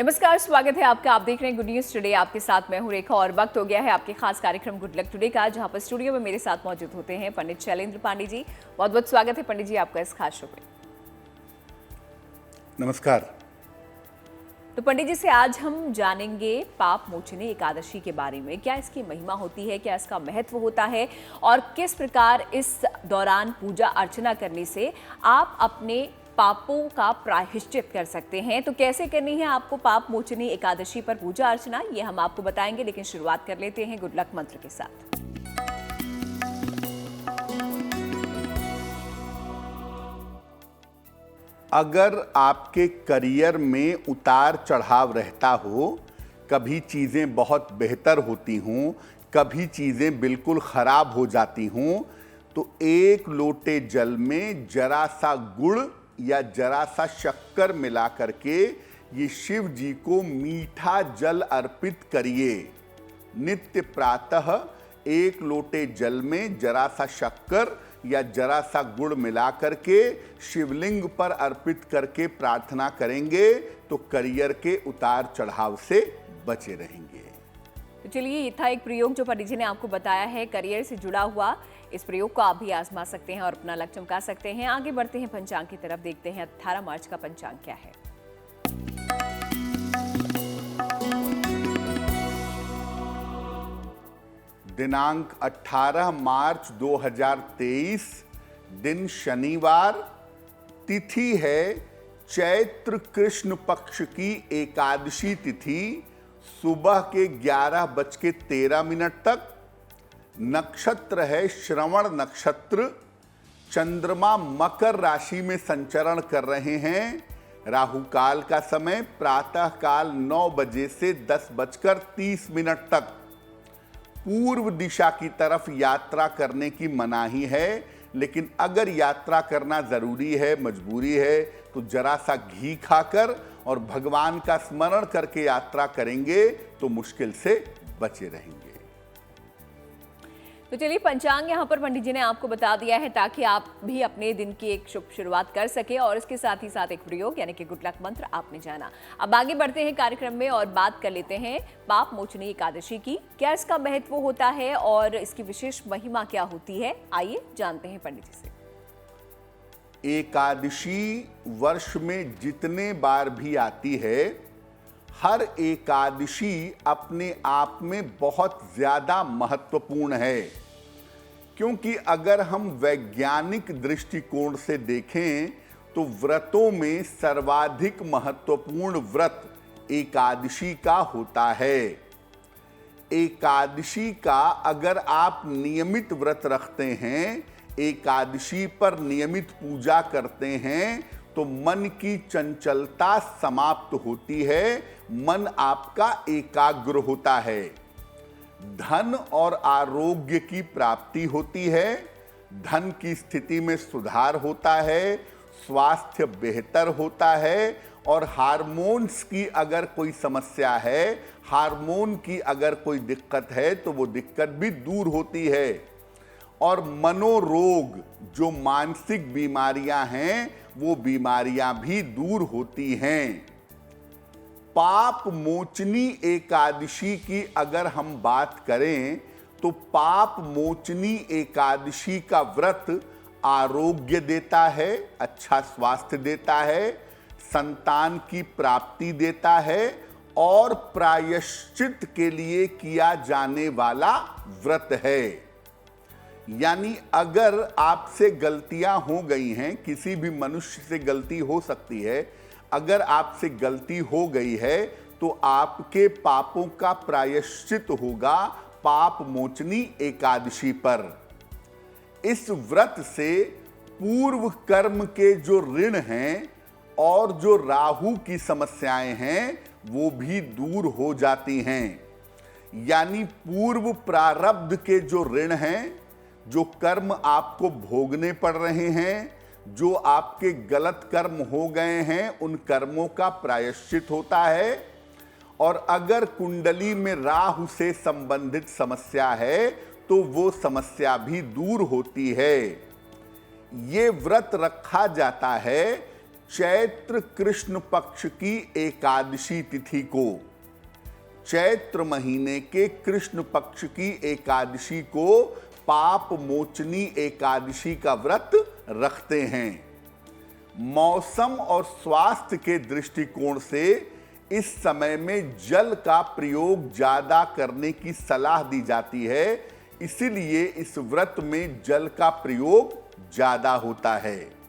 नमस्कार, स्वागत है आपका। आप देख रहे हैं गुड न्यूज टुडे। आपके साथ मैं हूं रेखा और वक्त हो गया है आपके खास कार्यक्रम गुड लक टुडे का, जहां पर स्टूडियो में मेरे साथ मौजूद होते हैं पंडित शैलेंद्र पांडे जी। बहुत बहुत स्वागत है पंडित जी आपका इस खास शो में। नमस्कार। तो पंडित जी से आज हम जानेंगे पाप मोचनी एकादशी के बारे में। क्या इसकी महिमा होती है, क्या इसका महत्व होता है और किस प्रकार इस दौरान पूजा अर्चना करने से आप अपने पापों का प्रायश्चित कर सकते हैं। तो कैसे करनी है आपको पाप मोचनी एकादशी पर पूजा अर्चना, ये हम आपको बताएंगे, लेकिन शुरुआत कर लेते हैं गुड लक मंत्र के साथ। अगर आपके करियर में उतार चढ़ाव रहता हो, कभी चीज़ें बहुत बेहतर होती हों, कभी चीज़ें बिल्कुल ख़राब हो जाती हों, तो एक लोटे जल में जरा सा गुड़ या जरा सा शक्कर मिला करके ये शिव जी को मीठा जल अर्पित करिए। नित्य प्रातः एक लोटे जल में जरा सा शक्कर या जरा सा गुड़ मिला करके शिवलिंग पर अर्पित करके प्रार्थना करेंगे तो करियर के उतार चढ़ाव से बचे रहेंगे। तो चलिए, ये था एक प्रयोग जो पंडित जी ने आपको बताया है करियर से जुड़ा हुआ। इस प्रयोग को आप भी आजमा सकते हैं और अपना लक चमका सकते हैं। आगे बढ़ते हैं पंचांग की तरफ, देखते हैं 18 मार्च का पंचांग क्या है। दिनांक 18 मार्च 2023, दिन शनिवार, तिथि है चैत्र कृष्ण पक्ष की एकादशी तिथि, सुबह के 11:13 तक। नक्षत्र है श्रवण नक्षत्र। चंद्रमा मकर राशि में संचरण कर रहे हैं। राहु काल का समय प्रातः काल 9 बजे से 10:30 तक। पूर्व दिशा की तरफ यात्रा करने की मनाही है, लेकिन अगर यात्रा करना जरूरी है, मजबूरी है, तो जरा सा घी खाकर और भगवान का स्मरण करके यात्रा करेंगे तो मुश्किल से बचे रहेंगे। तो चलिए, पंचांग यहाँ पर पंडित जी ने आपको बता दिया है ताकि आप भी अपने दिन की एक शुभ शुरुआत कर सके, और इसके साथ ही साथ एक प्रयोग यानी कि गुड लक मंत्र आपने जाना। अब आगे बढ़ते हैं कार्यक्रम में और बात कर लेते हैं पाप मोचनी एकादशी की। क्या इसका महत्व होता है और इसकी विशेष महिमा क्या होती है, आइए जानते हैं पंडित जी से। एकादशी वर्ष में जितने बार भी आती है, हर एकादशी अपने आप में बहुत ज्यादा महत्वपूर्ण है, क्योंकि अगर हम वैज्ञानिक दृष्टिकोण से देखें तो व्रतों में सर्वाधिक महत्वपूर्ण व्रत एकादशी का होता है। एकादशी का अगर आप नियमित व्रत रखते हैं, एकादशी पर नियमित पूजा करते हैं, तो मन की चंचलता समाप्त होती है, मन आपका एकाग्र होता है, धन और आरोग्य की प्राप्ति होती है, धन की स्थिति में सुधार होता है, स्वास्थ्य बेहतर होता है, और हार्मोन्स की अगर कोई समस्या है, हार्मोन की अगर कोई दिक्कत है, तो वो दिक्कत भी दूर होती है। और मनोरोग, जो मानसिक बीमारियां हैं, वो बीमारियां भी दूर होती हैं। पाप मोचनी एकादशी की अगर हम बात करें तो पाप मोचनी एकादशी का व्रत आरोग्य देता है, अच्छा स्वास्थ्य देता है, संतान की प्राप्ति देता है, और प्रायश्चित के लिए किया जाने वाला व्रत है। यानी अगर आपसे गलतियां हो गई हैं, किसी भी मनुष्य से गलती हो सकती है, अगर आपसे गलती हो गई है तो आपके पापों का प्रायश्चित होगा पाप मोचनी एकादशी पर। इस व्रत से पूर्व कर्म के जो ऋण हैं और जो राहु की समस्याएं हैं, वो भी दूर हो जाती हैं। यानी पूर्व प्रारब्ध के जो ऋण हैं, जो कर्म आपको भोगने पड़ रहे हैं, जो आपके गलत कर्म हो गए हैं, उन कर्मों का प्रायश्चित होता है। और अगर कुंडली में राहु से संबंधित समस्या है तो वो समस्या भी दूर होती है। ये व्रत रखा जाता है चैत्र कृष्ण पक्ष की एकादशी तिथि को, चैत्र महीने के कृष्ण पक्ष की एकादशी को पाप मोचनी एकादशी का व्रत रखते हैं। मौसम और स्वास्थ्य के दृष्टिकोण से इस समय में जल का प्रयोग ज्यादा करने की सलाह दी जाती है, इसीलिए इस व्रत में जल का प्रयोग ज्यादा होता है।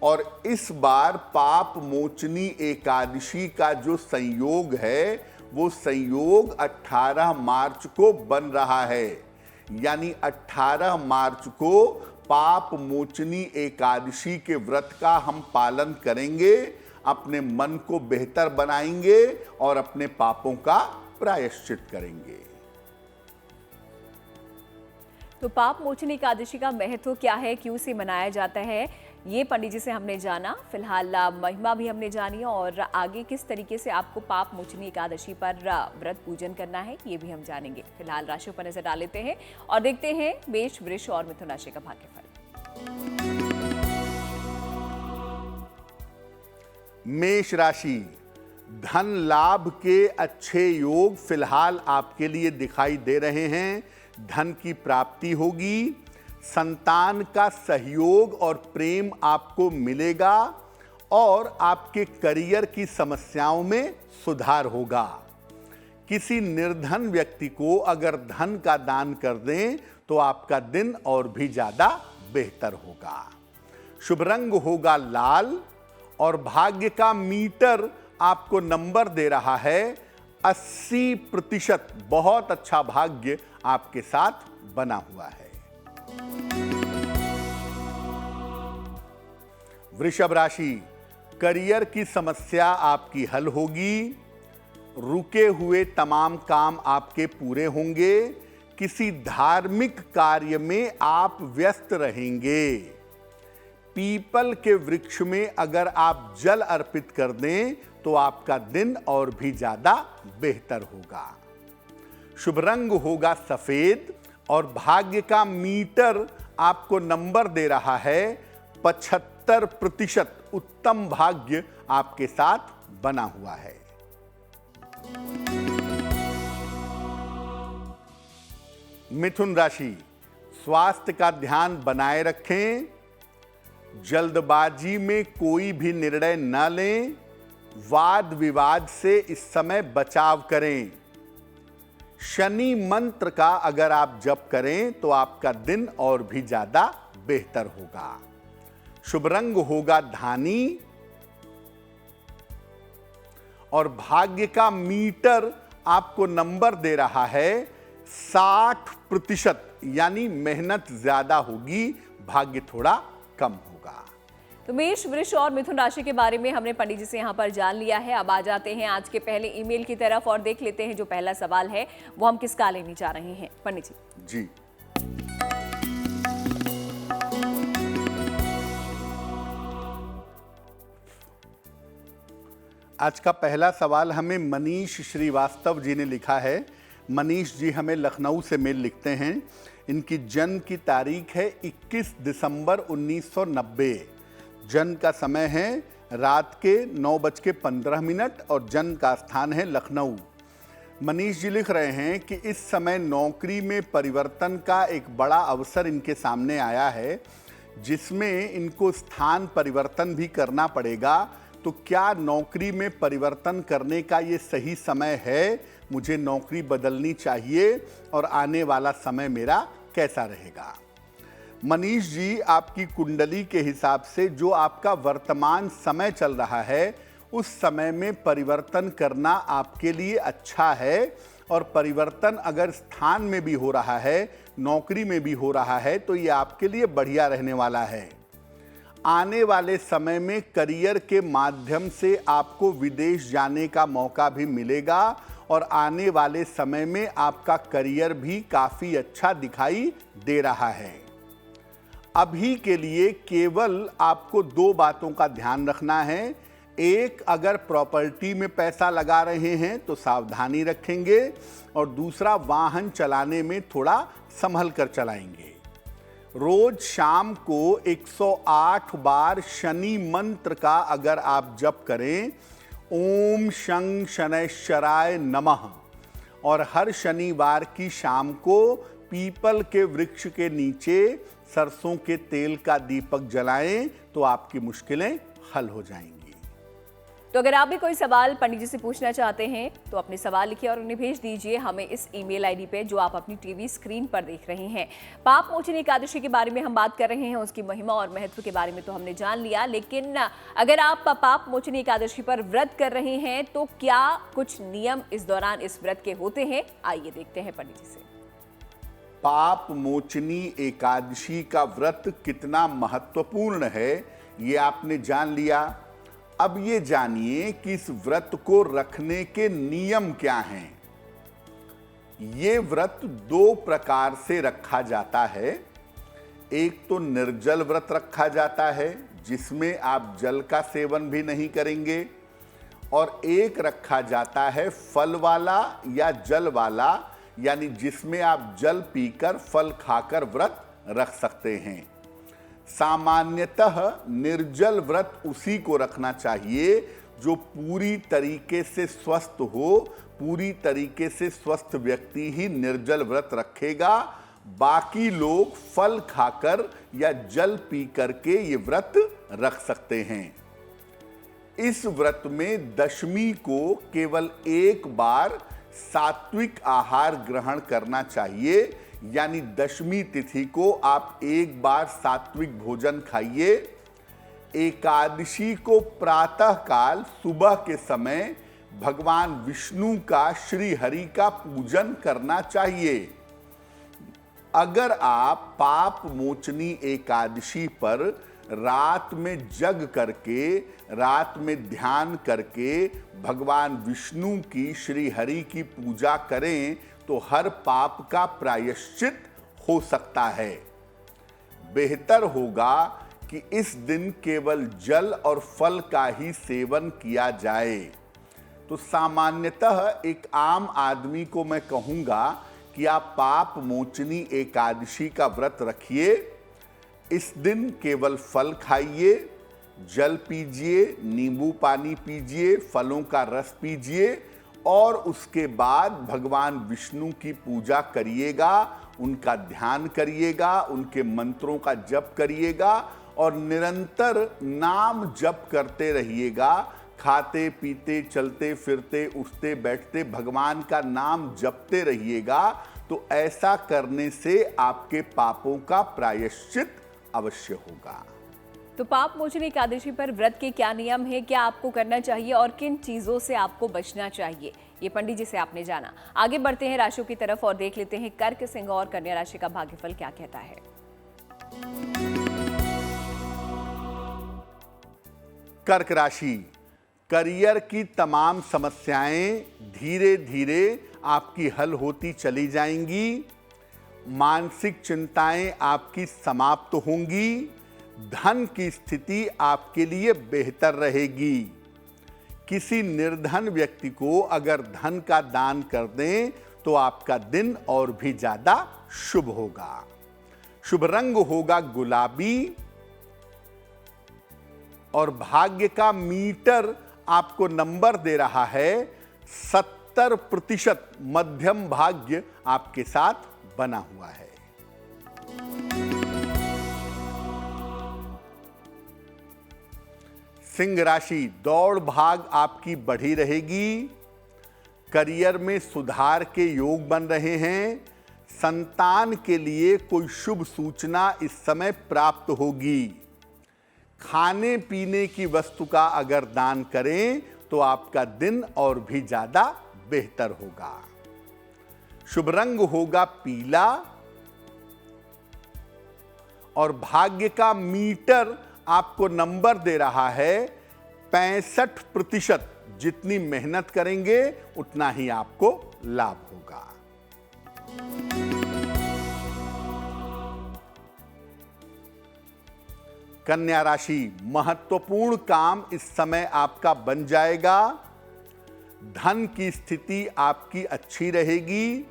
और इस बार पाप मोचनी एकादशी का जो संयोग है वो संयोग 18 मार्च को बन रहा है, यानी 18 मार्च को पाप मोचनी एकादशी के व्रत का हम पालन करेंगे, अपने मन को बेहतर बनाएंगे और अपने पापों का प्रायश्चित करेंगे। तो पाप मोचनी एकादशी का महत्व क्या है, क्यों से मनाया जाता है, ये पंडित जी से हमने जाना। फिलहाल महिमा भी हमने जानी और आगे किस तरीके से आपको पाप मोचनी एकादशी पर व्रत पूजन करना है ये भी हम जानेंगे। फिलहाल राशियों पर नजर डाल लेते हैं और देखते हैं मेष, वृष और मिथुन राशि का भाग्यफल। मेष राशि, धन लाभ के अच्छे योग फिलहाल आपके लिए दिखाई दे रहे हैं। धन की प्राप्ति होगी, संतान का सहयोग और प्रेम आपको मिलेगा और आपके करियर की समस्याओं में सुधार होगा। किसी निर्धन व्यक्ति को अगर धन का दान कर दें तो आपका दिन और भी ज्यादा बेहतर होगा। शुभ रंग होगा लाल और भाग्य का मीटर आपको नंबर दे रहा है 80%। बहुत अच्छा भाग्य आपके साथ बना हुआ है। वृषभ राशि, करियर की समस्या आपकी हल होगी, रुके हुए तमाम काम आपके पूरे होंगे, किसी धार्मिक कार्य में आप व्यस्त रहेंगे। पीपल के वृक्ष में अगर आप जल अर्पित कर दें तो आपका दिन और भी ज्यादा बेहतर होगा। शुभ रंग होगा सफेद और भाग्य का मीटर आपको नंबर दे रहा है 75%। उत्तम भाग्य आपके साथ बना हुआ है। मिथुन राशि, स्वास्थ्य का ध्यान बनाए रखें, जल्दबाजी में कोई भी निर्णय न लें, वाद विवाद से इस समय बचाव करें। शनि मंत्र का अगर आप जप करें तो आपका दिन और भी ज्यादा बेहतर होगा। शुभ रंग होगा धानी और भाग्य का मीटर आपको नंबर दे रहा है 60%, यानी मेहनत ज्यादा होगी, भाग्य थोड़ा कम होगा। तो मेष, वृष और मिथुन राशि के बारे में हमने पंडित जी से यहाँ पर जान लिया है। अब आ जाते हैं आज के पहले ईमेल की तरफ और देख लेते हैं जो पहला सवाल है वो हम किसका लेने जा रहे हैं। पंडित जी। जी, आज का पहला सवाल हमें मनीष श्रीवास्तव जी ने लिखा है। मनीष जी हमें लखनऊ से मेल लिखते हैं। इनकी जन्म की तारीख है 21 दिसंबर 1990। जन्म का समय है रात के 9:15 और जन्म का स्थान है लखनऊ। मनीष जी लिख रहे हैं कि इस समय नौकरी में परिवर्तन का एक बड़ा अवसर इनके सामने आया है, जिसमें इनको स्थान परिवर्तन भी करना पड़ेगा। तो क्या नौकरी में परिवर्तन करने का ये सही समय है? मुझे नौकरी बदलनी चाहिए और आने वाला समय मेरा कैसा रहेगा? मनीष जी, आपकी कुंडली के हिसाब से जो आपका वर्तमान समय चल रहा है उस समय में परिवर्तन करना आपके लिए अच्छा है। और परिवर्तन अगर स्थान में भी हो रहा है, नौकरी में भी हो रहा है, तो ये आपके लिए बढ़िया रहने वाला है। आने वाले समय में करियर के माध्यम से आपको विदेश जाने का मौका भी मिलेगा और आने वाले समय में आपका करियर भी काफ़ी अच्छा दिखाई दे रहा है। अभी के लिए केवल आपको 2 बातों का ध्यान रखना है। एक, अगर प्रॉपर्टी में पैसा लगा रहे हैं तो सावधानी रखेंगे, और दूसरा, वाहन चलाने में थोड़ा संभल कर चलाएंगे। रोज शाम को 108 बार शनि मंत्र का अगर आप जप करें, ओम शं शनैश्चराय नमः, और हर शनिवार की शाम को पीपल के वृक्ष के नीचे सरसों के तेल का दीपक जलाएं तो आपकी मुश्किलें हल हो जाएंगी। तो अगर आप भी कोई सवाल पंडित जी से पूछना चाहते हैं तो अपने सवाल लिखिए और उन्हें भेज दीजिए हमें इस ईमेल आईडी पे जो आप अपनी टीवी स्क्रीन पर देख रहे हैं। पाप मोचनी एकादशी के बारे में हम बात कर रहे हैं, उसकी महिमा और महत्व के बारे में तो हमने जान लिया, लेकिन अगर आप पाप मोचनी एकादशी पर व्रत कर रहे हैं तो क्या कुछ नियम इस दौरान इस व्रत के होते हैं? आइए देखते हैं पंडित जी से। पाप मोचनी एकादशी का व्रत कितना महत्वपूर्ण है ये आपने जान लिया। अब ये जानिए कि इस व्रत को रखने के नियम क्या हैं। ये व्रत दो प्रकार से रखा जाता है। एक तो निर्जल व्रत रखा जाता है जिसमें आप जल का सेवन भी नहीं करेंगे, और एक रखा जाता है फल वाला या जल वाला, यानी जिसमें आप जल पीकर फल खाकर व्रत रख सकते हैं। सामान्यतः निर्जल व्रत उसी को रखना चाहिए जो पूरी तरीके से स्वस्थ हो। पूरी तरीके से स्वस्थ व्यक्ति ही निर्जल व्रत रखेगा। बाकी लोग फल खाकर या जल पी करके ये व्रत रख सकते हैं। इस व्रत में दशमी को केवल एक बार सात्विक आहार ग्रहण करना चाहिए, यानी दशमी तिथि को आप एक बार सात्विक भोजन खाइए। एकादशी को प्रातः काल सुबह के समय भगवान विष्णु का, श्री हरि का पूजन करना चाहिए। अगर आप पाप मोचनी एकादशी पर रात में जग करके, रात में ध्यान करके भगवान विष्णु की, श्री हरि की पूजा करें तो हर पाप का प्रायश्चित हो सकता है। बेहतर होगा कि इस दिन केवल जल और फल का ही सेवन किया जाए। तो सामान्यतः एक आम आदमी को मैं कहूँगा कि आप पाप मोचनी एकादशी का व्रत रखिए। इस दिन केवल फल खाइए, जल पीजिए, नींबू पानी पीजिए, फलों का रस पीजिए, और उसके बाद भगवान विष्णु की पूजा करिएगा, उनका ध्यान करिएगा, उनके मंत्रों का जप करिएगा और निरंतर नाम जप करते रहिएगा। खाते पीते, चलते फिरते, उठते बैठते भगवान का नाम जपते रहिएगा। तो ऐसा करने से आपके पापों का प्रायश्चित अवश्य होगा। तो पाप मोचनी एकादशी पर व्रत के क्या नियम है, क्या आपको करना चाहिए और किन चीजों से आपको बचना चाहिए, ये पंडित जी से आपने जाना। आगे बढ़ते हैं राशियों की तरफ और देख लेते हैं कर्क, सिंह और कन्या राशि का भाग्यफल क्या कहता है। कर्क राशि, करियर की तमाम समस्याएं धीरे धीरे आपकी हल होती चली जाएंगी। मानसिक चिंताएं आपकी समाप्त होंगी। धन की स्थिति आपके लिए बेहतर रहेगी। किसी निर्धन व्यक्ति को अगर धन का दान कर दें तो आपका दिन और भी ज्यादा शुभ होगा। शुभ रंग होगा गुलाबी, और भाग्य का मीटर आपको नंबर दे रहा है 70%। मध्यम भाग्य आपके साथ बना हुआ है। सिंह राशि, दौड़ भाग आपकी बढ़ी रहेगी। करियर में सुधार के योग बन रहे हैं। संतान के लिए कोई शुभ सूचना इस समय प्राप्त होगी। खाने पीने की वस्तु का अगर दान करें तो आपका दिन और भी ज्यादा बेहतर होगा। शुभ रंग होगा पीला, और भाग्य का मीटर आपको नंबर दे रहा है 65%। जितनी मेहनत करेंगे उतना ही आपको लाभ होगा। कन्या राशि, महत्वपूर्ण काम इस समय आपका बन जाएगा। धन की स्थिति आपकी अच्छी रहेगी।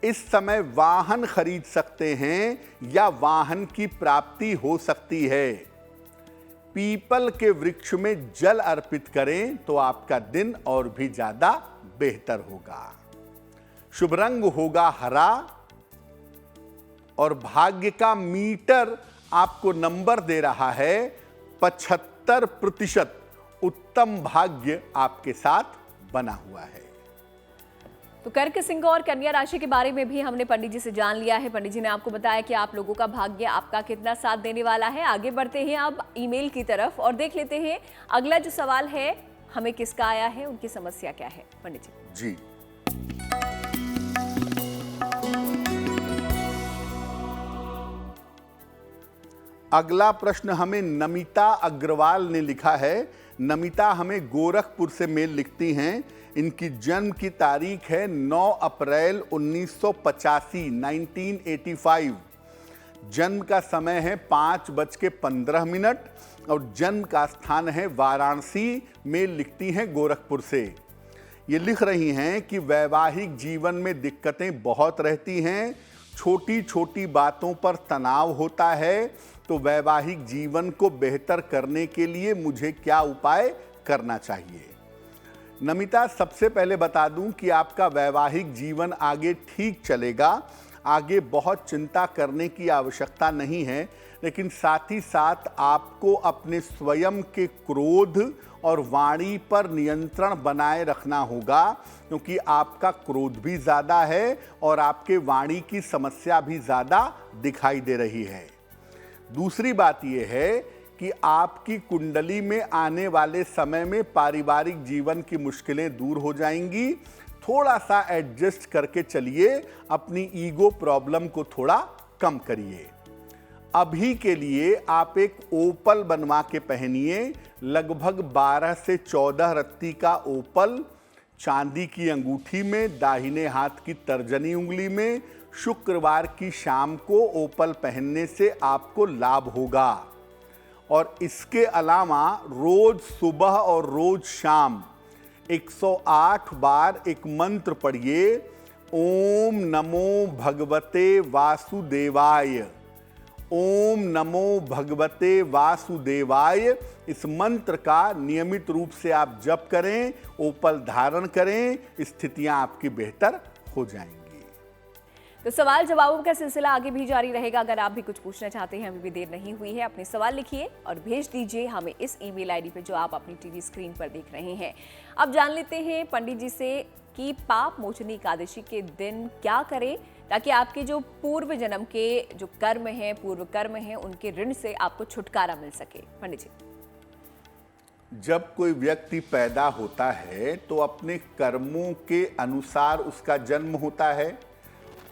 इस समय वाहन खरीद सकते हैं या वाहन की प्राप्ति हो सकती है। पीपल के वृक्ष में जल अर्पित करें तो आपका दिन और भी ज्यादा बेहतर होगा। शुभ रंग होगा हरा और भाग्य का मीटर आपको नंबर दे रहा है 75%। उत्तम भाग्य आपके साथ बना हुआ है। तो कर्क, सिंह और कन्या राशि के बारे में भी हमने पंडित जी से जान लिया है। पंडित जी ने आपको बताया कि आप लोगों का भाग्य आपका कितना साथ देने वाला है। आगे बढ़ते हैं अब ईमेल की तरफ और देख लेते हैं अगला जो सवाल है हमें किसका आया है, उनकी समस्या क्या है। पंडित जी अगला प्रश्न हमें नमिता अग्रवाल ने लिखा है। नमिता हमें गोरखपुर से मेल लिखती हैं। इनकी जन्म की तारीख है 9 अप्रैल 1985, 1985। जन्म का समय है 5:15 और जन्म का स्थान है वाराणसी। मेल लिखती हैं गोरखपुर से। ये लिख रही हैं कि वैवाहिक जीवन में दिक्कतें बहुत रहती हैं, छोटी छोटी बातों पर तनाव होता है, तो वैवाहिक जीवन को बेहतर करने के लिए मुझे क्या उपाय करना चाहिए। नमिता, सबसे पहले बता दूं कि आपका वैवाहिक जीवन आगे ठीक चलेगा। आगे बहुत चिंता करने की आवश्यकता नहीं है, लेकिन साथ ही साथ आपको अपने स्वयं के क्रोध और वाणी पर नियंत्रण बनाए रखना होगा, क्योंकि आपका क्रोध भी ज़्यादा है और आपके वाणी की समस्या भी ज़्यादा दिखाई दे रही है। दूसरी बात यह है कि आपकी कुंडली में आने वाले समय में पारिवारिक जीवन की मुश्किलें दूर हो जाएंगी। थोड़ा सा एडजस्ट करके चलिए, अपनी ईगो प्रॉब्लम को थोड़ा कम करिए। अभी के लिए आप एक ओपल बनवा के पहनिए। लगभग 12 से 14 रत्ती का ओपल चांदी की अंगूठी में, दाहिने हाथ की तर्जनी उंगली में, शुक्रवार की शाम को ओपल पहनने से आपको लाभ होगा। और इसके अलावा रोज सुबह और रोज शाम 108 बार एक मंत्र पढ़िए, ओम नमो भगवते वासुदेवाय। ओम नमो भगवते वासुदेवाय। इस मंत्र का नियमित रूप से आप जप करें, ओपल धारण करें, स्थितियां आपकी बेहतर हो जाएंगी। तो सवाल जवाबों का सिलसिला आगे भी जारी रहेगा। अगर आप भी कुछ पूछना चाहते हैं, अभी भी देर नहीं हुई है, अपने सवाल लिखिए और भेज दीजिए हमें इस ईमेल आईडी पे जो आप अपनी टीवी स्क्रीन पर देख रहे हैं। अब जान लेते हैं पंडित जी से कि पाप मोचनी एकादशी के दिन क्या करें ताकि आपके जो पूर्व जन्म के जो कर्म हैं, पूर्व कर्म हैं, उनके ऋण से आपको छुटकारा मिल सके। पंडित जी, जब कोई व्यक्ति पैदा होता है तो अपने कर्मों के अनुसार उसका जन्म होता है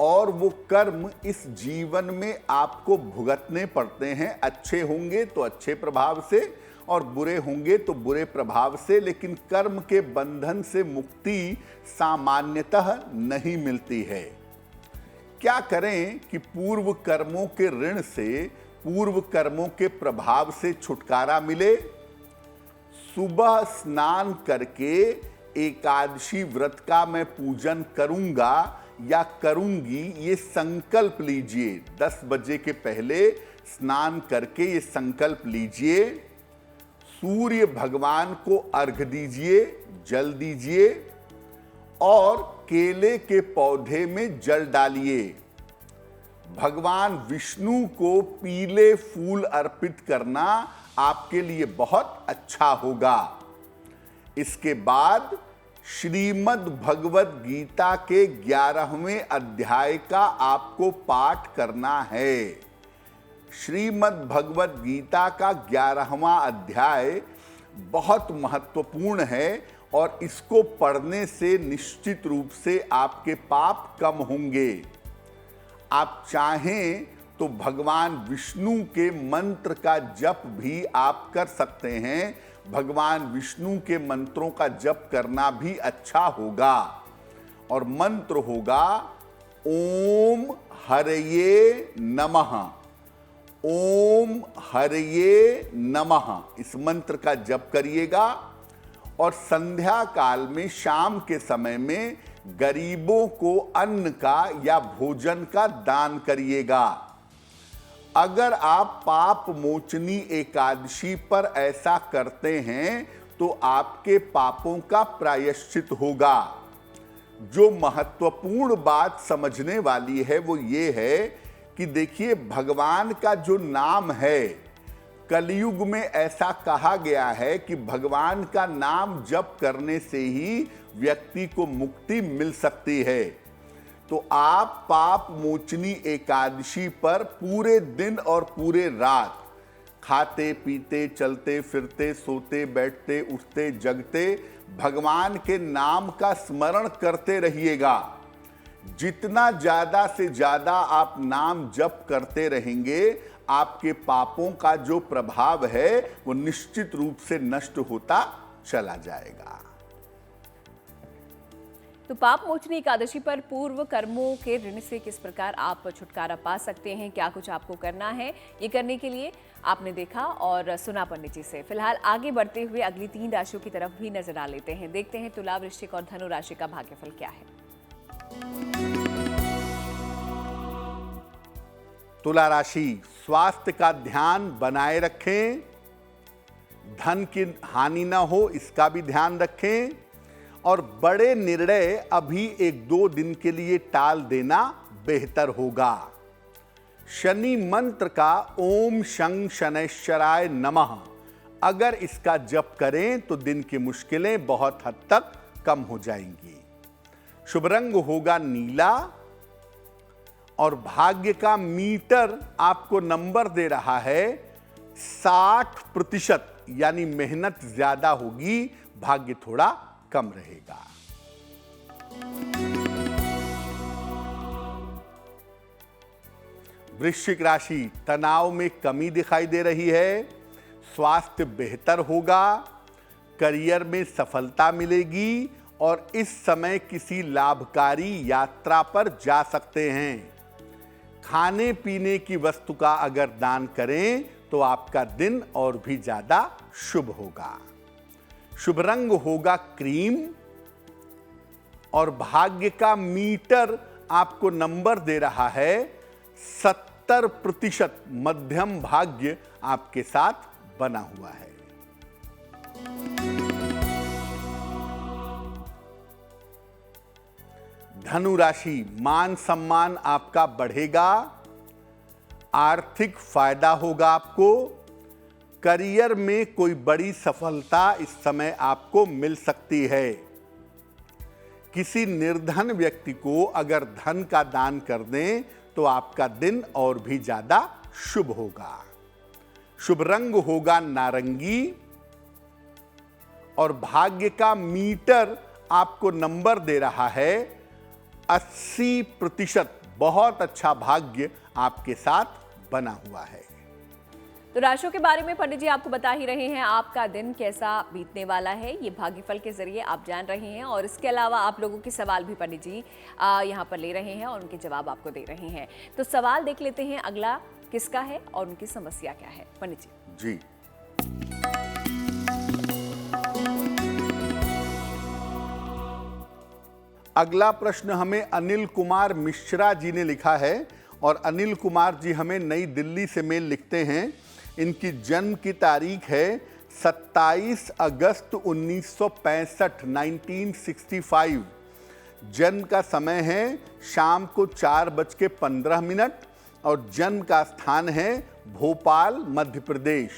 और वो कर्म इस जीवन में आपको भुगतने पड़ते हैं। अच्छे होंगे तो अच्छे प्रभाव से और बुरे होंगे तो बुरे प्रभाव से, लेकिन कर्म के बंधन से मुक्ति सामान्यतः नहीं मिलती है। क्या करें कि पूर्व कर्मों के ऋण से, पूर्व कर्मों के प्रभाव से छुटकारा मिले? सुबह स्नान करके एकादशी व्रत का मैं पूजन करूंगा या करूंगी, ये संकल्प लीजिए। 10 बजे के पहले स्नान करके ये संकल्प लीजिए। सूर्य भगवान को अर्घ्य दीजिए, जल दीजिए और केले के पौधे में जल डालिए। भगवान विष्णु को पीले फूल अर्पित करना आपके लिए बहुत अच्छा होगा। इसके बाद श्रीमद् भगवत गीता के 11वें अध्याय का आपको पाठ करना है। श्रीमद् भगवत गीता का 11वां अध्याय बहुत महत्वपूर्ण है और इसको पढ़ने से निश्चित रूप से आपके पाप कम होंगे। आप चाहें तो भगवान विष्णु के मंत्र का जप भी आप कर सकते हैं। भगवान विष्णु के मंत्रों का जप करना भी अच्छा होगा और मंत्र होगा ओम हरये नमः। ओम हरये नमः, इस मंत्र का जप करिएगा और संध्या काल में, शाम के समय में गरीबों को अन्न का या भोजन का दान करिएगा। अगर आप पाप मोचनी एकादशी पर ऐसा करते हैं तो आपके पापों का प्रायश्चित होगा। जो महत्वपूर्ण बात समझने वाली है वो ये है कि देखिए, भगवान का जो नाम है, कलयुग में ऐसा कहा गया है कि भगवान का नाम जप करने से ही व्यक्ति को मुक्ति मिल सकती है। तो आप पाप मोचनी एकादशी पर पूरे दिन और पूरे रात खाते पीते चलते फिरते सोते बैठते उठते जगते भगवान के नाम का स्मरण करते रहिएगा। जितना ज्यादा से ज्यादा आप नाम जप करते रहेंगे, आपके पापों का जो प्रभाव है वो निश्चित रूप से नष्ट होता चला जाएगा। तो पाप मोचनी एकादशी पर पूर्व कर्मों के ऋण से किस प्रकार आप छुटकारा पा सकते हैं, क्या कुछ आपको करना है, ये करने के लिए आपने देखा और सुना पंडित जी से। फिलहाल आगे बढ़ते हुए अगली 3 राशियों की तरफ भी नजर डाल लेते हैं। देखते हैं तुला, वृश्चिक और धनु राशि का भाग्यफल क्या है। तुला राशि, स्वास्थ्य का ध्यान बनाए रखें, धन की हानि ना हो इसका भी ध्यान रखें, और बड़े निर्णय अभी 1-2 दिन के लिए टाल देना बेहतर होगा। शनि मंत्र का ओम शं शनैश्चराय नमः अगर इसका जप करें तो दिन की मुश्किलें बहुत हद तक कम हो जाएंगी। शुभ रंग होगा नीला, और भाग्य का मीटर आपको नंबर दे रहा है 60%, यानी मेहनत ज्यादा होगी, भाग्य थोड़ा कम रहेगा। वृश्चिक राशि, तनाव में कमी दिखाई दे रही है, स्वास्थ्य बेहतर होगा, करियर में सफलता मिलेगी, और इस समय किसी लाभकारी यात्रा पर जा सकते हैं। खाने पीने की वस्तु का अगर दान करें तो आपका दिन और भी ज्यादा शुभ होगा। शुभ रंग होगा क्रीम, और भाग्य का मीटर आपको नंबर दे रहा है 70%, मध्यम भाग्य आपके साथ बना हुआ है। धनु राशि, मान सम्मान आपका बढ़ेगा, आर्थिक फायदा होगा आपको, करियर में कोई बड़ी सफलता इस समय आपको मिल सकती है। किसी निर्धन व्यक्ति को अगर धन का दान कर दें तो आपका दिन और भी ज्यादा शुभ होगा। शुभ रंग होगा नारंगी, और भाग्य का मीटर आपको नंबर दे रहा है 80%, बहुत अच्छा भाग्य आपके साथ बना हुआ है। तो राशियों के बारे में पंडित जी आपको बता ही रहे हैं, आपका दिन कैसा बीतने वाला है ये भाग्यफल के जरिए आप जान रहे हैं, और इसके अलावा आप लोगों के सवाल भी पंडित जी यहाँ पर ले रहे हैं और उनके जवाब आपको दे रहे हैं। तो सवाल देख लेते हैं अगला किसका है और उनकी समस्या क्या है। पंडित जी अगला प्रश्न हमें अनिल कुमार मिश्रा जी ने लिखा है, और अनिल कुमार जी हमें नई दिल्ली से मेल लिखते हैं। इनकी जन्म की तारीख है 27 अगस्त 1965, 1965। जन्म का समय है शाम को 4:15, और जन्म का स्थान है भोपाल, मध्य प्रदेश।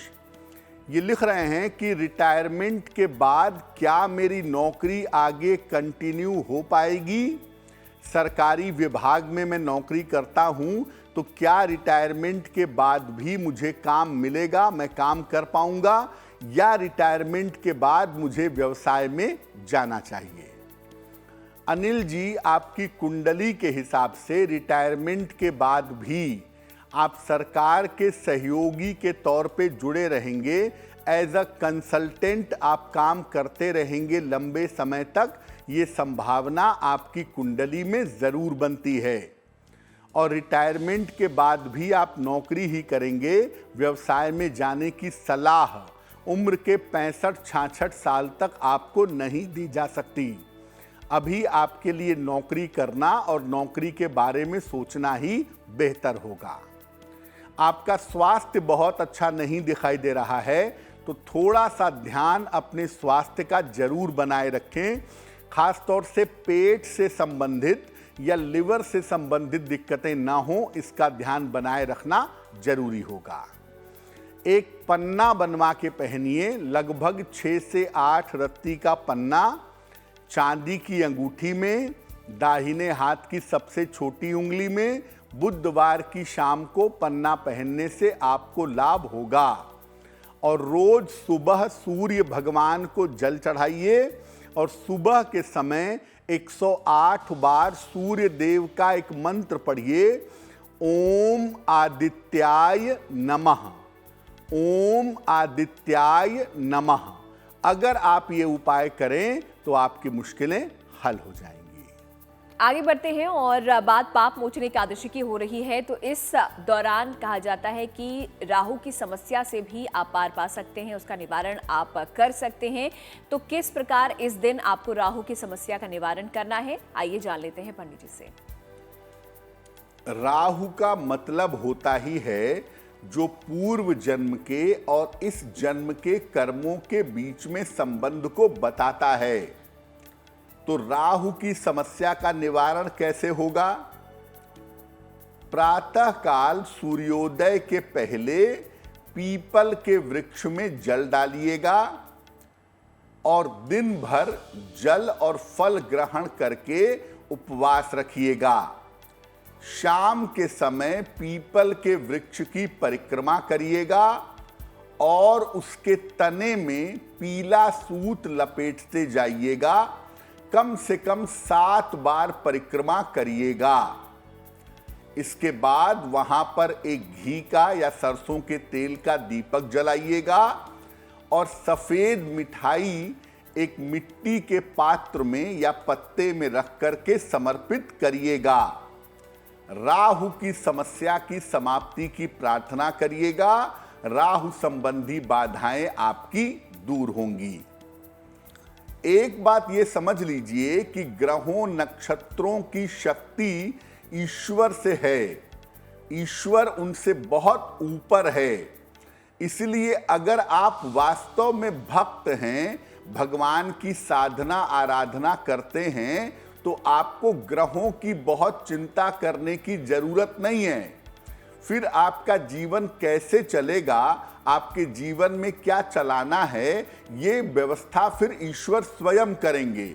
ये लिख रहे हैं कि रिटायरमेंट के बाद क्या मेरी नौकरी आगे कंटिन्यू हो पाएगी? सरकारी विभाग में मैं नौकरी करता हूं, तो क्या रिटायरमेंट के बाद भी मुझे काम मिलेगा, मैं काम कर पाऊंगा, या रिटायरमेंट के बाद मुझे व्यवसाय में जाना चाहिए? अनिल जी, आपकी कुंडली के हिसाब से रिटायरमेंट के बाद भी आप सरकार के सहयोगी के तौर पे जुड़े रहेंगे, एज अ कंसल्टेंट आप काम करते रहेंगे लंबे समय तक, ये संभावना आपकी कुंडली में ज़रूर बनती है। और रिटायरमेंट के बाद भी आप नौकरी ही करेंगे, व्यवसाय में जाने की सलाह उम्र के 65-66 साल तक आपको नहीं दी जा सकती। अभी आपके लिए नौकरी करना और नौकरी के बारे में सोचना ही बेहतर होगा। आपका स्वास्थ्य बहुत अच्छा नहीं दिखाई दे रहा है, तो थोड़ा सा ध्यान अपने स्वास्थ्य का जरूर बनाए रखें। खासतौर से पेट से संबंधित या लिवर से संबंधित दिक्कतें ना हो, इसका ध्यान बनाए रखना जरूरी होगा। एक पन्ना बनवा के पहनिए, लगभग 6 से 8 रत्ती का पन्ना, चांदी की अंगूठी में, दाहिने हाथ की सबसे छोटी उंगली में। बुधवार की शाम को पन्ना पहनने से आपको लाभ होगा। और रोज सुबह सूर्य भगवान को जल चढ़ाइए और सुबह के समय 108 बार सूर्य देव का एक मंत्र पढ़िए, ओम आदित्याय नमः, ओम आदित्याय नमः। अगर आप ये उपाय करें तो आपकी मुश्किलें हल हो जाएंगी। आगे बढ़ते हैं और बात पाप मोचनी एकादशी की हो रही है, तो इस दौरान कहा जाता है कि राहु की समस्या से भी आप पार पा सकते हैं, उसका निवारण आप कर सकते हैं। तो किस प्रकार इस दिन आपको राहु की समस्या का निवारण करना है, आइए जान लेते हैं पंडित जी से। राहु का मतलब होता ही है जो पूर्व जन्म के और इस जन्म के कर्मों के बीच में संबंध को बताता है। तो राहु की समस्या का निवारण कैसे होगा? प्रातः काल सूर्योदय के पहले पीपल के वृक्ष में जल डालिएगा और दिन भर जल और फल ग्रहण करके उपवास रखिएगा। शाम के समय पीपल के वृक्ष की परिक्रमा करिएगा और उसके तने में पीला सूत लपेटते जाइएगा। कम से कम 7 बार परिक्रमा करिएगा। इसके बाद वहां पर एक घी का या सरसों के तेल का दीपक जलाइएगा और सफेद मिठाई एक मिट्टी के पात्र में या पत्ते में रख करके समर्पित करिएगा। राहु की समस्या की समाप्ति की प्रार्थना करिएगा। राहु संबंधी बाधाएं आपकी दूर होंगी। एक बात यह समझ लीजिए कि ग्रहों नक्षत्रों की शक्ति ईश्वर से है, ईश्वर उनसे बहुत ऊपर है। इसलिए अगर आप वास्तव में भक्त हैं, भगवान की साधना आराधना करते हैं, तो आपको ग्रहों की बहुत चिंता करने की जरूरत नहीं है। फिर आपका जीवन कैसे चलेगा, आपके जीवन में क्या चलाना है, ये व्यवस्था फिर ईश्वर स्वयं करेंगे।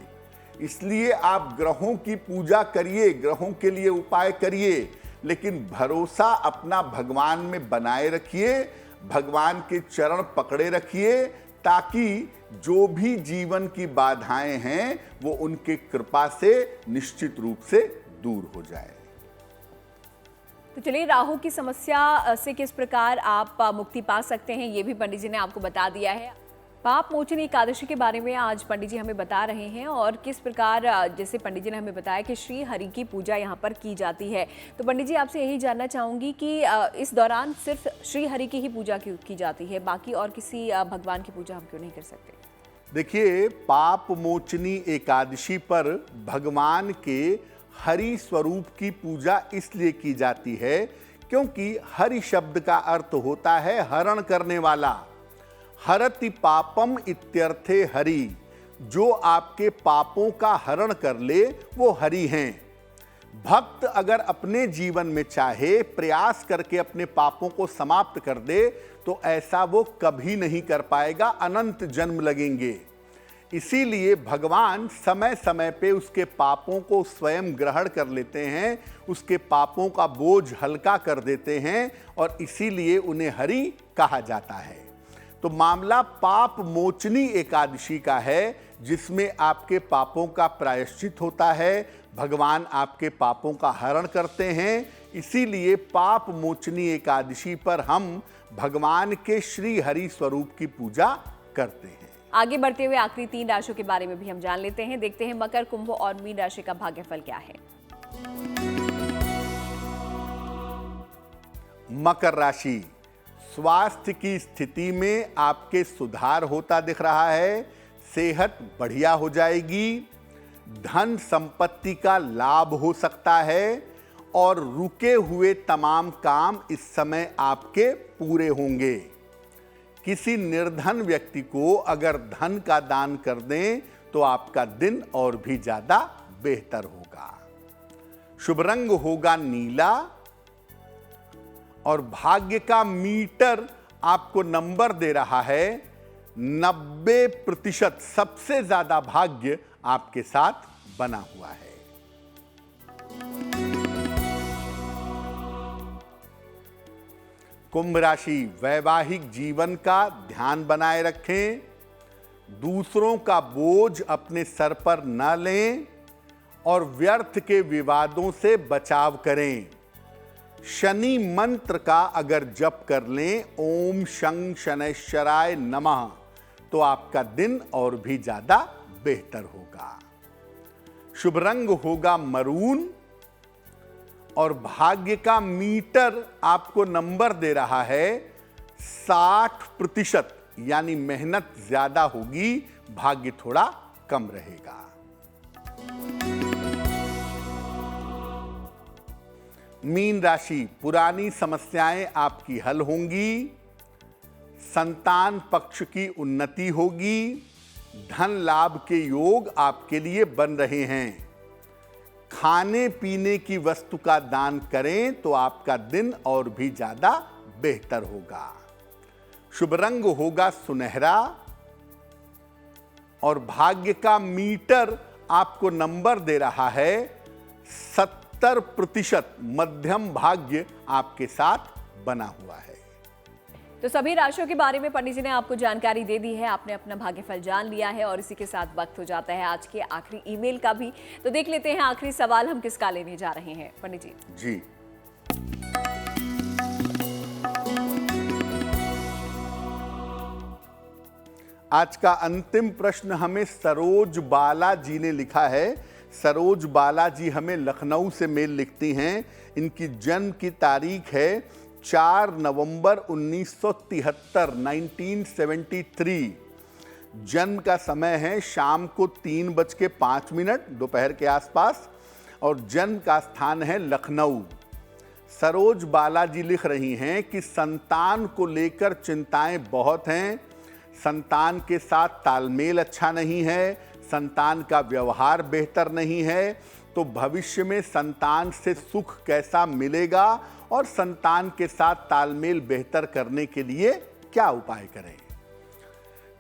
इसलिए आप ग्रहों की पूजा करिए, ग्रहों के लिए उपाय करिए, लेकिन भरोसा अपना भगवान में बनाए रखिए, भगवान के चरण पकड़े रखिए, ताकि जो भी जीवन की बाधाएं हैं वो उनके कृपा से निश्चित रूप से दूर हो जाए। तो चलिए, राहु की समस्या से किस प्रकार आप मुक्ति पा सकते हैं, ये भी पंडित जी ने आपको बता दिया है। पाप मोचनी एकादशी के बारे में आज पंडित जी हमें बता रहे हैं और किस प्रकार, जैसे पंडित जी ने हमें बताया कि श्री हरि की पूजा यहाँ पर की जाती है। तो पंडित जी, आपसे यही जानना चाहूँगी कि इस दौरान सिर्फ श्री हरि की ही पूजा की जाती है, बाकी और किसी भगवान की पूजा हम क्यों नहीं कर सकते? देखिए, पाप मोचनी एकादशी पर भगवान के हरि स्वरूप की पूजा इसलिए की जाती है क्योंकि हरि शब्द का अर्थ होता है हरण करने वाला। हरति पापम इत्यर्थे हरि, जो आपके पापों का हरण कर ले वो हरि हैं। भक्त अगर अपने जीवन में चाहे प्रयास करके अपने पापों को समाप्त कर दे तो ऐसा वो कभी नहीं कर पाएगा, अनंत जन्म लगेंगे। इसीलिए भगवान समय समय पे उसके पापों को स्वयं ग्रहण कर लेते हैं, उसके पापों का बोझ हल्का कर देते हैं और इसीलिए उन्हें हरि कहा जाता है। तो मामला पाप मोचनी एकादशी का है, जिसमें आपके पापों का प्रायश्चित होता है, भगवान आपके पापों का हरण करते हैं। इसीलिए पाप मोचनी एकादशी पर हम भगवान के श्री हरि स्वरूप की पूजा करते हैं। आगे बढ़ते हुए आखिरी 3 राशियों के बारे में भी हम जान लेते हैं। देखते हैं मकर, कुंभ और मीन राशि का भाग्यफल क्या है। मकर राशि, स्वास्थ्य की स्थिति में आपके सुधार होता दिख रहा है, सेहत बढ़िया हो जाएगी। धन संपत्ति का लाभ हो सकता है और रुके हुए तमाम काम इस समय आपके पूरे होंगे। किसी निर्धन व्यक्ति को अगर धन का दान कर दें तो आपका दिन और भी ज्यादा बेहतर होगा। शुभ रंग होगा नीला और भाग्य का मीटर आपको नंबर दे रहा है 90%। सबसे ज्यादा भाग्य आपके साथ बना हुआ है। कुंभ राशि, वैवाहिक जीवन का ध्यान बनाए रखें, दूसरों का बोझ अपने सर पर न लें और व्यर्थ के विवादों से बचाव करें। शनि मंत्र का अगर जप कर लें, ओम शं शनैश्चराय नमः, तो आपका दिन और भी ज्यादा बेहतर होगा। शुभ रंग होगा मरून और भाग्य का मीटर आपको नंबर दे रहा है 60%, यानी मेहनत ज्यादा होगी, भाग्य थोड़ा कम रहेगा। मीन राशि, पुरानी समस्याएं आपकी हल होंगी, संतान पक्ष की उन्नति होगी, धन लाभ के योग आपके लिए बन रहे हैं। खाने पीने की वस्तु का दान करें तो आपका दिन और भी ज्यादा बेहतर होगा। शुभ रंग होगा सुनहरा और भाग्य का मीटर आपको नंबर दे रहा है 70%। मध्यम भाग्य आपके साथ बना हुआ है। तो सभी राशियों के बारे में पंडित जी ने आपको जानकारी दे दी है, आपने अपना भाग्यफल जान लिया है और इसी के साथ वक्त हो जाता है आज के आखिरी ईमेल का भी। तो देख लेते हैं आखिरी सवाल हम किसका लेने जा रहे हैं पंडित जी। जी, आज का अंतिम प्रश्न हमें सरोज बाला जी ने लिखा है। सरोज बाला जी हमें लखनऊ से मेल लिखती हैं। इनकी जन्म की तारीख है 4 नवंबर 1973, 1973। जन्म का समय है शाम को 3:05 दोपहर के आसपास और जन्म का स्थान है लखनऊ। सरोज बाला जी लिख रही हैं कि संतान को लेकर चिंताएं बहुत हैं, संतान के साथ तालमेल अच्छा नहीं है, संतान का व्यवहार बेहतर नहीं है, तो भविष्य में संतान से सुख कैसा मिलेगा और संतान के साथ तालमेल बेहतर करने के लिए क्या उपाय करें।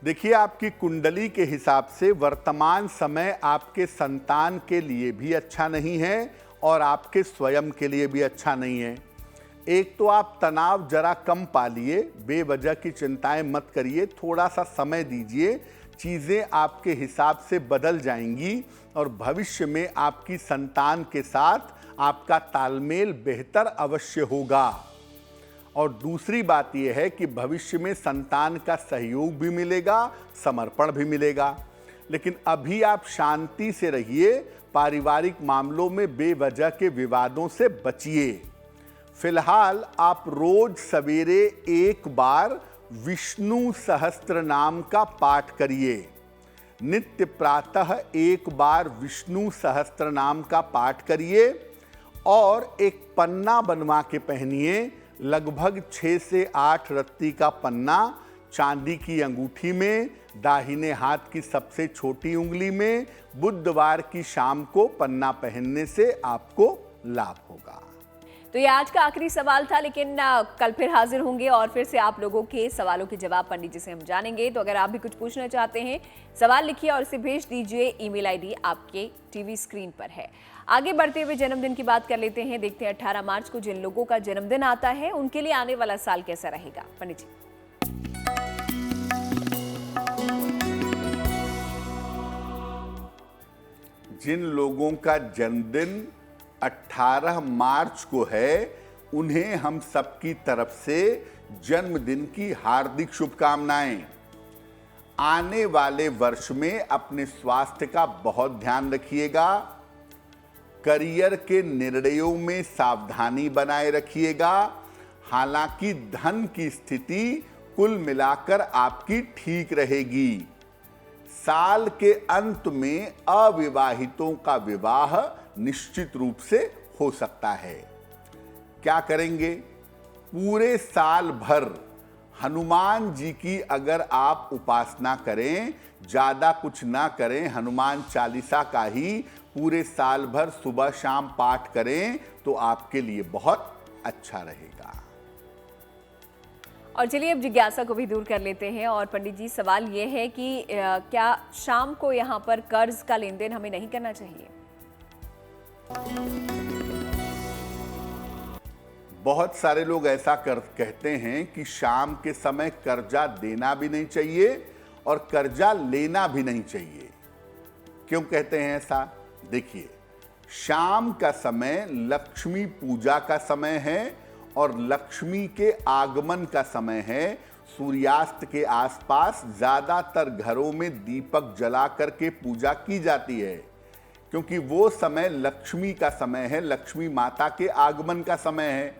देखिए, आपकी कुंडली के हिसाब से वर्तमान समय आपके संतान के लिए भी अच्छा नहीं है और आपके स्वयं के लिए भी अच्छा नहीं है। एक तो आप तनाव जरा कम पालिए, बेवजह की चिंताएं मत करिए, थोड़ा सा समय दीजिए, चीज़ें आपके हिसाब से बदल जाएंगी और भविष्य में आपकी संतान के साथ आपका तालमेल बेहतर अवश्य होगा। और दूसरी बात यह है कि भविष्य में संतान का सहयोग भी मिलेगा, समर्पण भी मिलेगा। लेकिन अभी आप शांति से रहिए, पारिवारिक मामलों में बेवजह के विवादों से बचिए। फिलहाल आप रोज सवेरे एक बार विष्णु सहस्त्र नाम का पाठ करिए। नित्य प्रातः एक बार विष्णु सहस्त्र नाम का पाठ करिए और एक पन्ना बनवा के पहनिए, लगभग 6 से 8 रत्ती का पन्ना, चांदी की अंगूठी में, दाहिने हाथ की सबसे छोटी उंगली में। बुधवार की शाम को पन्ना पहनने से आपको लाभ होगा। तो ये आज का आखिरी सवाल था, लेकिन कल फिर हाजिर होंगे और फिर से आप लोगों के सवालों के जवाब पंडित जी से हम जानेंगे। तो अगर आप भी कुछ पूछना चाहते हैं, सवाल लिखिए और इसे भेज दीजिए। ईमेल आईडी आपके टीवी स्क्रीन पर है। आगे बढ़ते हुए जन्मदिन की बात कर लेते हैं। देखते हैं 18 मार्च को जिन लोगों का जन्मदिन आता है उनके लिए आने वाला साल कैसा रहेगा। पंडित जी, जिन लोगों का जन्मदिन 18 मार्च को है, उन्हें हम सबकी तरफ से जन्मदिन की हार्दिक शुभकामनाएं। आने वाले वर्ष में अपने स्वास्थ्य का बहुत ध्यान रखिएगा, करियर के निर्णयों में सावधानी बनाए रखिएगा। हालांकि धन की स्थिति कुल मिलाकर आपकी ठीक रहेगी। साल के अंत में अविवाहितों का विवाह निश्चित रूप से हो सकता है। क्या करेंगे? पूरे साल भर हनुमान जी की अगर आप उपासना करें, ज्यादा कुछ ना करें, हनुमान चालीसा का ही पूरे साल भर सुबह शाम पाठ करें तो आपके लिए बहुत अच्छा रहेगा। और चलिए अब जिज्ञासा को भी दूर कर लेते हैं। और पंडित जी, सवाल ये है कि क्या शाम को यहाँ पर कर्ज का लेन देन हमें नहीं करना चाहिए? बहुत सारे लोग ऐसा कहते हैं कि शाम के समय कर्जा देना भी नहीं चाहिए और कर्जा लेना भी नहीं चाहिए। क्यों कहते हैं ऐसा? देखिए, शाम का समय लक्ष्मी पूजा का समय है और लक्ष्मी के आगमन का समय है। सूर्यास्त के आसपास ज्यादातर घरों में दीपक जला करके पूजा की जाती है, क्योंकि वो समय लक्ष्मी का समय है, लक्ष्मी माता के आगमन का समय है।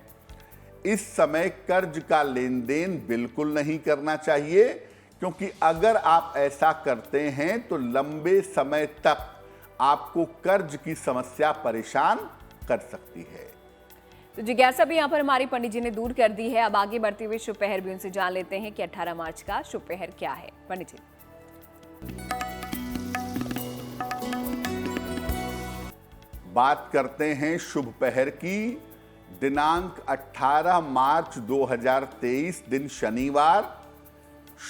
इस समय कर्ज का लेन देन बिल्कुल नहीं करना चाहिए, क्योंकि अगर आप ऐसा करते हैं तो लंबे समय तक आपको कर्ज की समस्या परेशान कर सकती है। तो जिज्ञासा भी यहाँ पर हमारी पंडित जी ने दूर कर दी है। अब आगे बढ़ते हुए शुभ पहर भी उनसे जान लेते हैं कि 18 मार्च का शुभ पहर क्या है। पंडित जी, बात करते हैं शुभ पहर की। दिनांक 18 मार्च 2023 दिन शनिवार।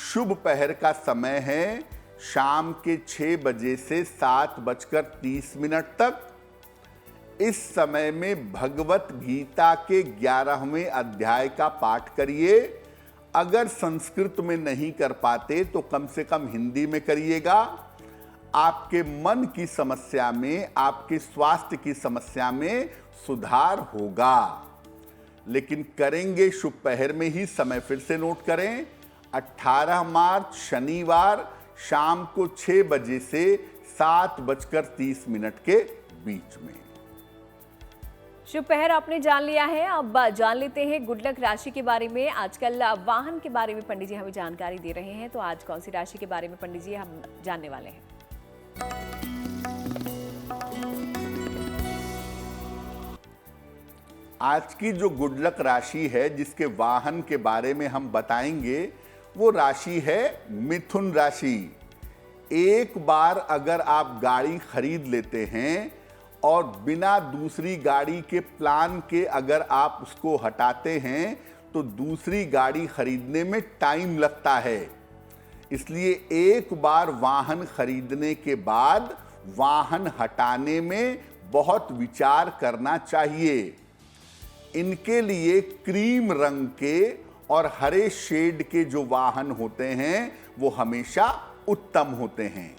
शुभ पहर का समय है शाम के 6 बजे से 7:30 तक। इस समय में भगवत गीता के 11वें अध्याय का पाठ करिए। अगर संस्कृत में नहीं कर पाते तो कम से कम हिंदी में करिएगा। आपके मन की समस्या में, आपके स्वास्थ्य की समस्या में सुधार होगा। लेकिन करेंगे शुभ पहर में ही। समय फिर से नोट करें, 18 मार्च शनिवार शाम को 6 बजे से 7:30 के बीच में। शुभ पहर आपने जान लिया है। अब जान लेते हैं गुड लक राशि के बारे में। आजकल वाहन के बारे में पंडित जी हमें जानकारी दे रहे हैं, तो आज कौन सी राशि के बारे में पंडित जी हम जानने वाले हैं? आज की जो गुड लक राशि है, जिसके वाहन के बारे में हम बताएंगे, वो राशि है मिथुन राशि। एक बार अगर आप गाड़ी खरीद लेते हैं और बिना दूसरी गाड़ी के प्लान के अगर आप उसको हटाते हैं तो दूसरी गाड़ी खरीदने में टाइम लगता है। इसलिए एक बार वाहन खरीदने के बाद वाहन हटाने में बहुत विचार करना चाहिए। इनके लिए क्रीम रंग के और हरे शेड के जो वाहन होते हैं वो हमेशा उत्तम होते हैं।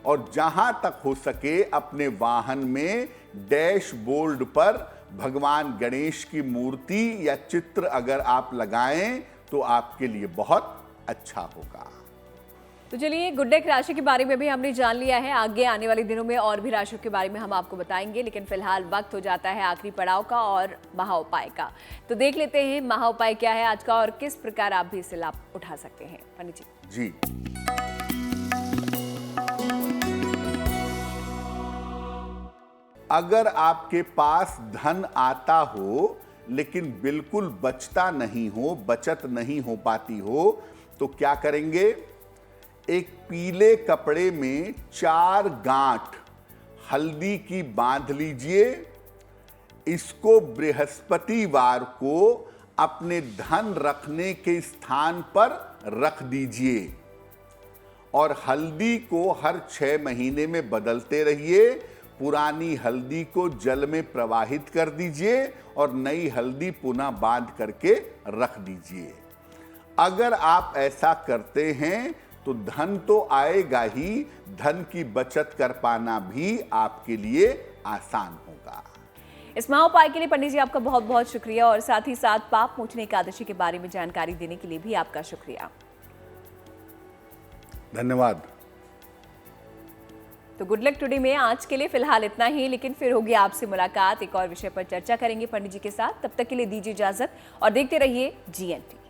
और जहां तक हो सके अपने वाहन में डैशबोर्ड पर भगवान गणेश की मूर्ति या चित्र अगर आप लगाएं तो आपके लिए बहुत अच्छा होगा। तो चलिए, गुड लक राशि के बारे में भी हमने जान लिया है। आगे आने वाले दिनों में और भी राशियों के बारे में हम आपको बताएंगे, लेकिन फिलहाल वक्त हो जाता है आखिरी पड़ाव का और महाउपाय का। तो देख लेते हैं महाउपाय क्या है आज का और किस प्रकार आप भी इससे लाभ उठा सकते हैं। पंडित जी अगर आपके पास धन आता हो लेकिन बिल्कुल बचता नहीं हो, बचत नहीं हो पाती हो, तो क्या करेंगे? एक पीले कपड़े में 4 गांठ हल्दी की बांध लीजिए। इसको बृहस्पतिवार को अपने धन रखने के स्थान पर रख दीजिए और हल्दी को हर 6 महीने में बदलते रहिए। पुरानी हल्दी को जल में प्रवाहित कर दीजिए और नई हल्दी पुनः बांध करके रख दीजिए। अगर आप ऐसा करते हैं तो धन तो आएगा ही, धन की बचत कर पाना भी आपके लिए आसान होगा। इस महाउपाय के लिए पंडित जी आपका बहुत बहुत शुक्रिया और साथ ही साथ पाप मोचन एकादशी के बारे में जानकारी देने के लिए भी आपका शुक्रिया। धन्यवाद। तो गुड लक टुडे में आज के लिए फिलहाल इतना ही, लेकिन फिर होगी आपसे मुलाकात, एक और विषय पर चर्चा करेंगे पंडित जी के साथ। तब तक के लिए दीजिए इजाजत और देखते रहिए GNT।